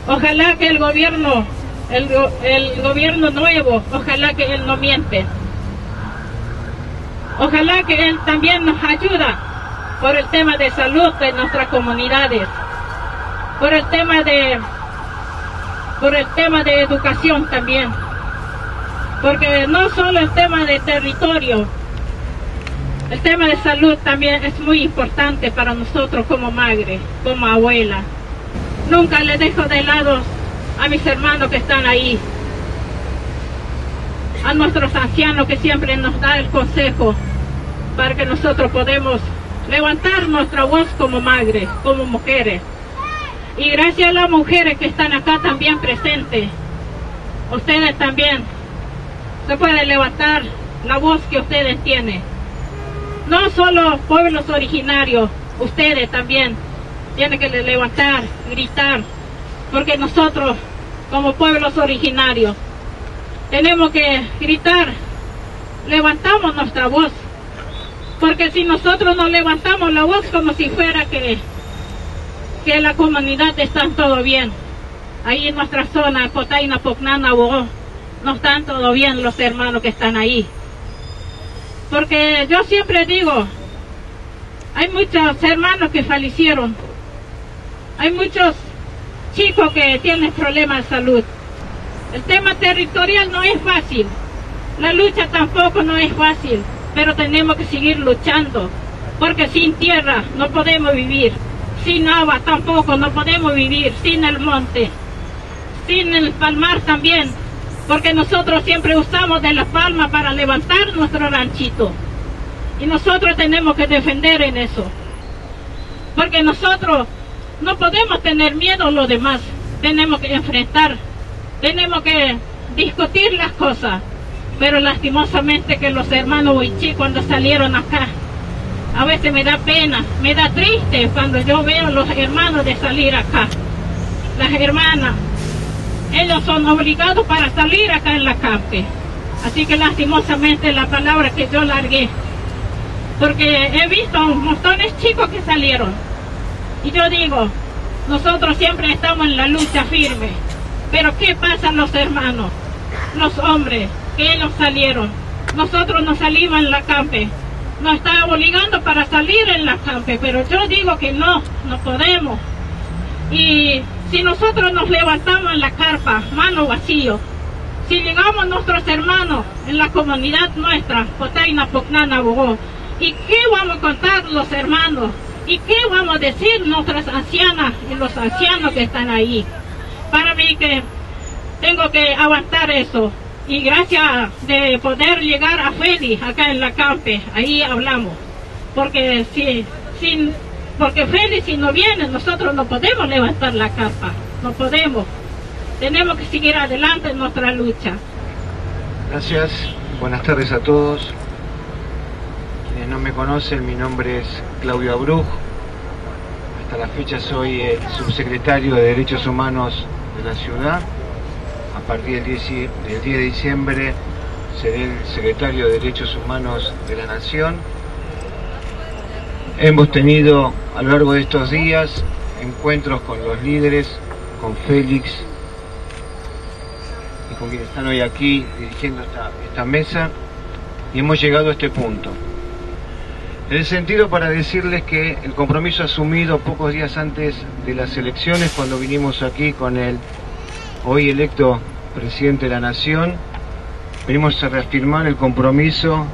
Ojalá que el gobierno nuevo, ojalá que él no miente. Ojalá que él también nos ayuda por el tema de salud de nuestras comunidades, por el tema de educación también, porque no solo el tema de territorio, el tema de salud también es muy importante para nosotros como madre, como abuela. Nunca le dejo de lado a mis hermanos que están ahí, a nuestros ancianos que siempre nos dan el consejo para que nosotros podamos levantar nuestra voz como madres, como mujeres. Y gracias a las mujeres que están acá también presentes, ustedes también se pueden levantar la voz que ustedes tienen. No solo pueblos originarios, ustedes también tienen que levantar, gritar, porque nosotros como pueblos originarios tenemos que gritar, levantamos nuestra voz, porque si nosotros no levantamos la voz como si fuera que la comunidad está todo bien, ahí en nuestra zona, Potaina, Pocnana, Bogó, no están todo bien los hermanos que están ahí. Porque yo siempre digo, hay muchos hermanos que fallecieron, hay muchos chicos que tienen problemas de salud. El tema territorial no es fácil, la lucha tampoco no es fácil, pero tenemos que seguir luchando, porque sin tierra no podemos vivir, sin agua tampoco no podemos vivir, sin el monte, sin el palmar también, porque nosotros siempre usamos de la palma para levantar nuestro ranchito, y nosotros tenemos que defender en eso, porque nosotros no podemos tener miedo a los demás, tenemos que enfrentar, tenemos que discutir las cosas, pero lastimosamente que los hermanos Huichí cuando salieron acá, a veces me da pena, me da triste cuando yo veo a los hermanos de salir acá, las hermanas, ellos son obligados para salir acá en la campe, así que lastimosamente la palabra que yo largué, porque he visto montones chicos que salieron, y yo digo, nosotros siempre estamos en la lucha firme, pero ¿qué pasa los hermanos, los hombres, que ellos salieron? Nosotros no salimos en la campe, nos está obligando para salir en la campe, pero yo digo que no podemos, y si nosotros nos levantamos en la carpa, mano vacío, si llegamos a nuestros hermanos en la comunidad nuestra, Potaina, Pocnana, Bogó, ¿y qué vamos a contar los hermanos? ¿Y qué vamos a decir nuestras ancianas y los ancianos que están ahí? Para mí que tengo que aguantar eso, y gracias de poder llegar a Félix acá en la campe, ahí hablamos, porque porque Félix si no viene, nosotros no podemos levantar la carpa, no podemos, tenemos que seguir adelante en nuestra lucha. Gracias, buenas tardes a todos. Quienes no me conocen, mi nombre es Claudio Abruj, hasta la fecha soy el subsecretario de Derechos Humanos de la ciudad. A partir del 10 de diciembre seré el secretario de Derechos Humanos de la Nación. Hemos tenido a lo largo de estos días encuentros con los líderes, con Félix y con quienes están hoy aquí dirigiendo esta mesa, y hemos llegado a este punto. En el sentido para decirles que el compromiso asumido pocos días antes de las elecciones, cuando vinimos aquí con el hoy electo presidente de la Nación, venimos a reafirmar el compromiso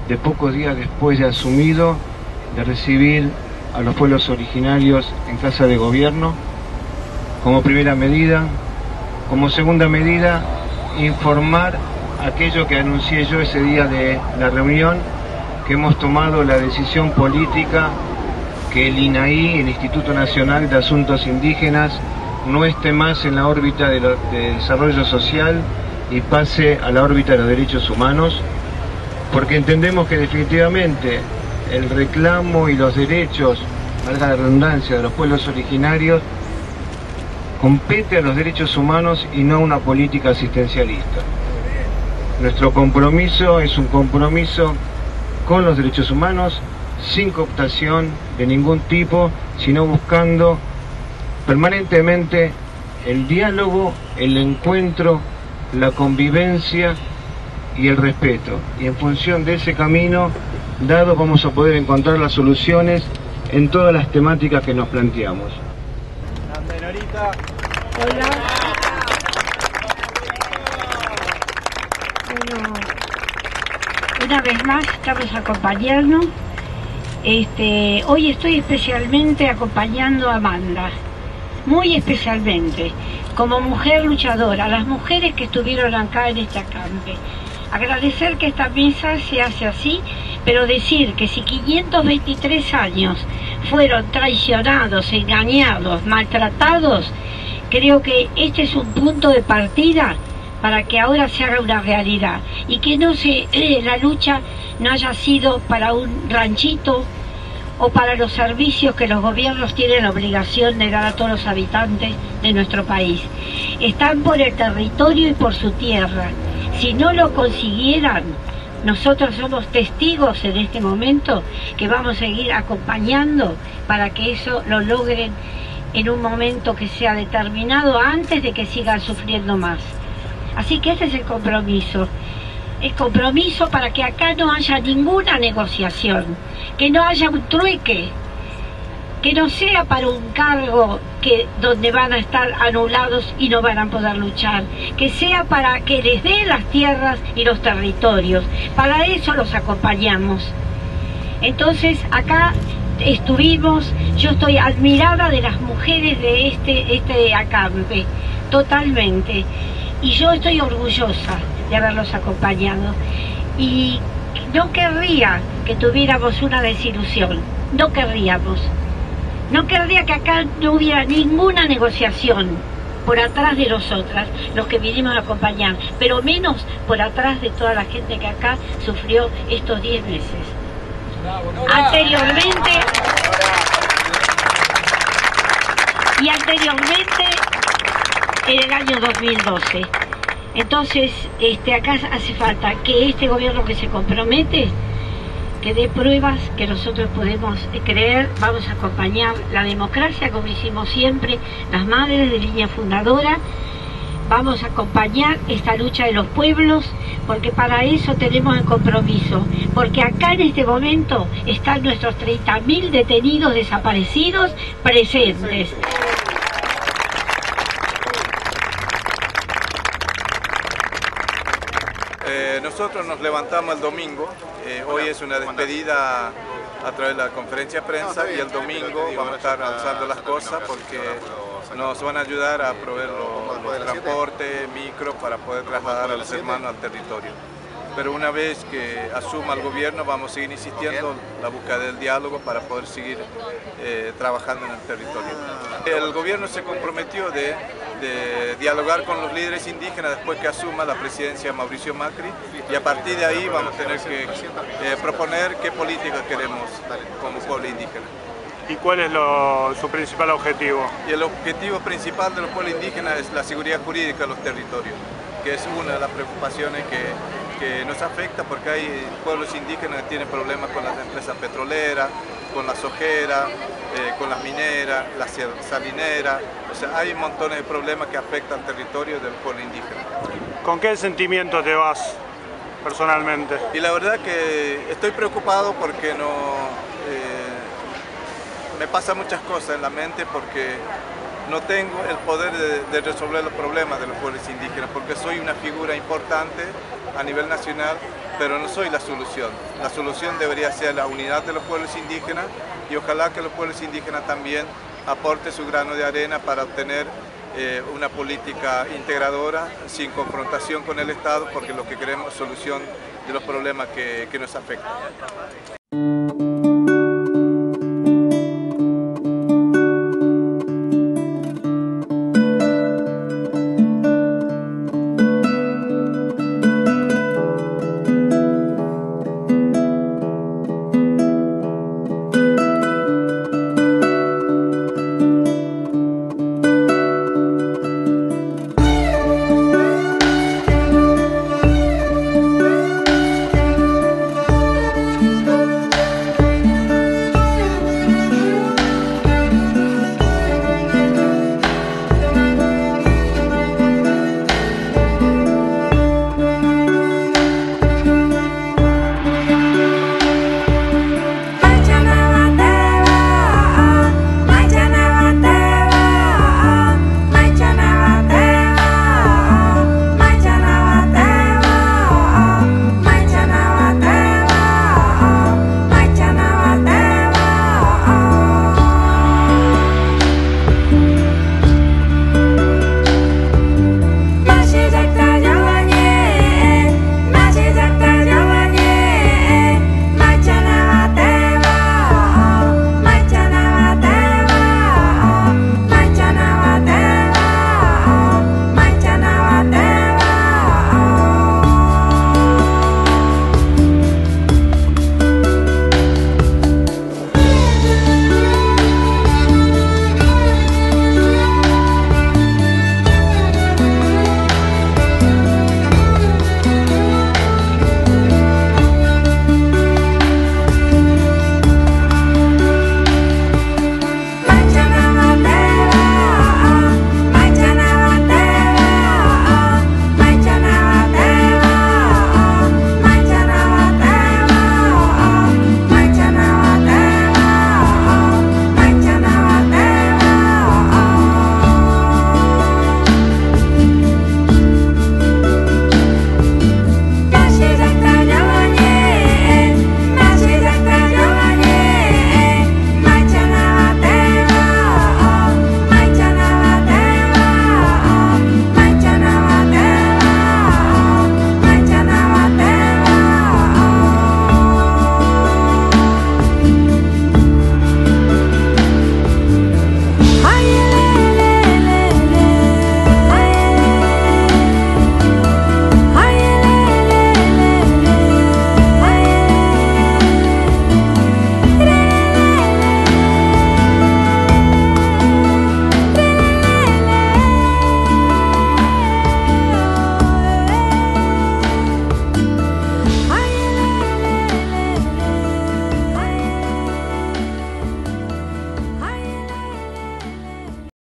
de pocos días después de asumido de recibir a los pueblos originarios en Casa de Gobierno, como primera medida. Como segunda medida, informar aquello que anuncié yo ese día de la reunión, que hemos tomado la decisión política que el INAI, el Instituto Nacional de Asuntos Indígenas, no esté más en la órbita de desarrollo social y pase a la órbita de los derechos humanos, porque entendemos que definitivamente el reclamo y los derechos, valga la redundancia, de los pueblos originarios compete a los derechos humanos y no a una política asistencialista. Nuestro compromiso es un compromiso con los derechos humanos, sin cooptación de ningún tipo, sino buscando permanentemente el diálogo, el encuentro, la convivencia y el respeto. Y en función de ese camino dado vamos a poder encontrar las soluciones en todas las temáticas que nos planteamos. Hola. Bueno, una vez más estamos acompañando. Hoy estoy especialmente acompañando a Amanda, muy especialmente, como mujer luchadora, a las mujeres que estuvieron acá en este acampe. Agradecer que esta mesa se hace así, pero decir que si 523 años fueron traicionados, engañados, maltratados, creo que este es un punto de partida para que ahora se haga una realidad y que la lucha no haya sido para un ranchito o para los servicios que los gobiernos tienen la obligación de dar a todos los habitantes de nuestro país. Están por el territorio y por su tierra. Si no lo consiguieran, nosotros somos testigos en este momento que vamos a seguir acompañando para que eso lo logren en un momento que sea determinado antes de que sigan sufriendo más. Así que ese es el compromiso. El compromiso para que acá no haya ninguna negociación, que no haya un trueque, que no sea para un cargo donde van a estar anulados y no van a poder luchar, que sea para que les den las tierras y los territorios. Para eso los acompañamos. Entonces acá estuvimos, yo estoy admirada de las mujeres de este acampe, totalmente. Y yo estoy orgullosa de haberlos acompañado. Y no querría que tuviéramos una desilusión, no querríamos. No querría que acá no hubiera ninguna negociación por atrás de nosotras, los que vinimos a acompañar, pero menos por atrás de toda la gente que acá sufrió estos 10 meses. Anteriormente, en el año 2012. Entonces, acá hace falta que este gobierno que se compromete, que dé pruebas que nosotros podemos creer. Vamos a acompañar la democracia como hicimos siempre, las madres de línea fundadora. Vamos a acompañar esta lucha de los pueblos, porque para eso tenemos el compromiso, porque acá en este momento están nuestros 30.000 detenidos desaparecidos presentes. Nosotros nos levantamos el domingo, hoy es una despedida a través de la conferencia de prensa y el domingo vamos a estar alzando las cosas porque nos van a ayudar a proveer los transportes, micros para poder trasladar a los hermanos al territorio. Pero una vez que asuma el gobierno vamos a seguir insistiendo en la búsqueda del diálogo para poder seguir trabajando en el territorio. El gobierno se comprometió de dialogar con los líderes indígenas después que asuma la presidencia Mauricio Macri y a partir de ahí vamos a tener que proponer qué política queremos como pueblo indígena. ¿Y cuál es su principal objetivo? Y el objetivo principal de los pueblos indígenas es la seguridad jurídica de los territorios, que es una de las preocupaciones que nos afecta porque hay pueblos indígenas que tienen problemas con las empresas petroleras, con las sojeras, con las mineras, las salineras. O sea, hay montones de problemas que afectan al territorio del pueblo indígena. ¿Con qué sentimiento te vas personalmente? Y la verdad que estoy preocupado porque me pasan muchas cosas en la mente porque no tengo el poder de resolver los problemas de los pueblos indígenas porque soy una figura importante a nivel nacional, pero no soy la solución. La solución debería ser la unidad de los pueblos indígenas y ojalá que los pueblos indígenas también aporten su grano de arena para obtener una política integradora sin confrontación con el Estado porque lo que queremos es solución de los problemas que nos afectan.